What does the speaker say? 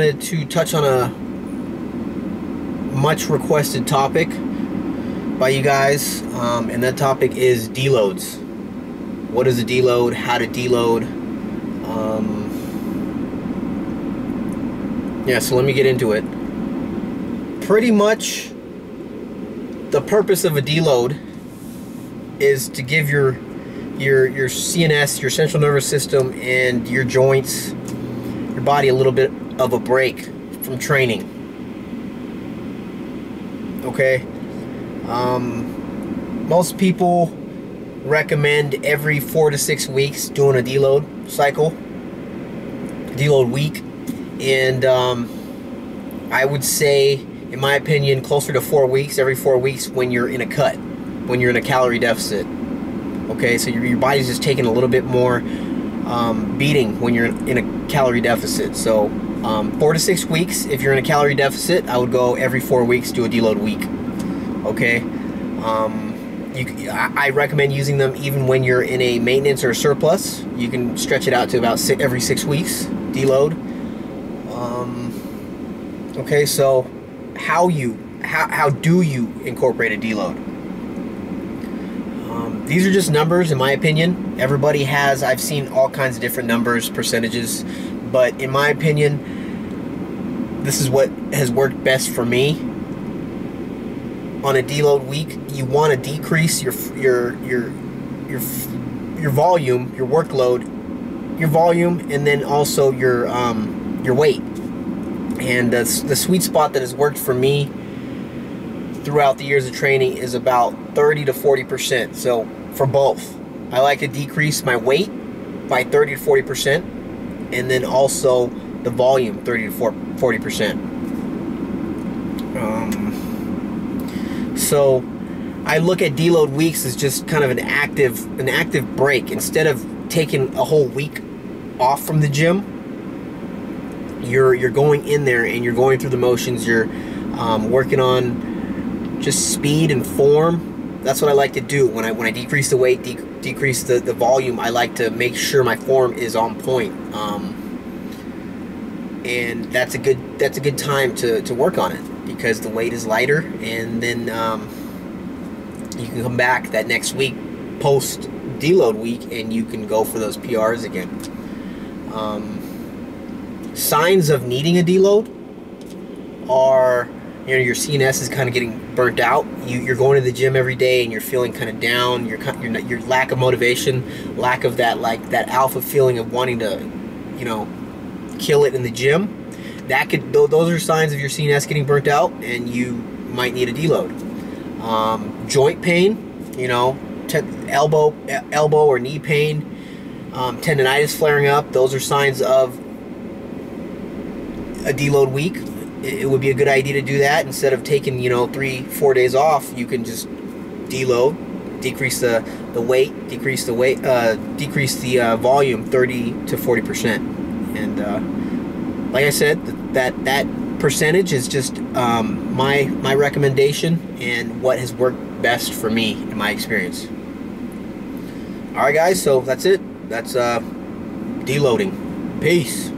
wanted to touch on a much requested topic by you guys, and that topic is deloads. What is a deload? How to deload? Yeah, so let me get into it. Pretty much the purpose of a deload is to give your CNS, your central nervous system, and your joints, your body, a little bit of a break from training. Okay? Most people recommend every 4 to 6 weeks doing a deload cycle, deload week, and I would say, in my opinion, closer to 4 weeks, every 4 weeks when you're in a cut, when you're in a calorie deficit. Okay, so your body's just taking a little bit more beating when you're in a calorie deficit. So 4 to 6 weeks, if you're in a calorie deficit, I would go every 4 weeks, do a deload week. Okay, I recommend using them even when you're in a maintenance or a surplus. You can stretch it out to about every 6 weeks, deload. Okay, so how do you incorporate a deload? These are just numbers, in my opinion. Everybody has, I've seen all kinds of different numbers, percentages, but in my opinion, this is what has worked best for me. On a deload week, you want to decrease your volume, your workload, your volume, and then also your weight. And the sweet spot that has worked for me throughout the years of training is about 30 to 40%. So for both, I like to decrease my weight by 30 to 40%, and then also the volume 30 to 40%. So I look at deload weeks as just kind of an active break. Instead of taking a whole week off from the gym, you're going in there and you're going through the motions. You're working on just speed and form. That's what I like to do when I decrease the weight, decrease the volume. I like to make sure my form is on point, and that's a good time to work on it, because the weight is lighter, and then you can come back that next week, post deload week, and you can go for those PRs again. Signs of needing a deload are, your CNS is kind of getting burnt out. You're going to the gym every day and you're feeling kind of down. Your lack of motivation, lack of that alpha feeling of wanting to, kill it in the gym. Those are signs of your CNS getting burnt out, and you might need a deload. Joint pain, elbow or knee pain, tendonitis flaring up. Those are signs of a deload week. It would be a good idea to do that. Instead of taking 3-4 days off, you can just deload, decrease the weight, decrease the volume 30 to 40%. And like I said, that percentage is just my recommendation and what has worked best for me in my experience. All right, guys, so that's it. That's deloading. Peace.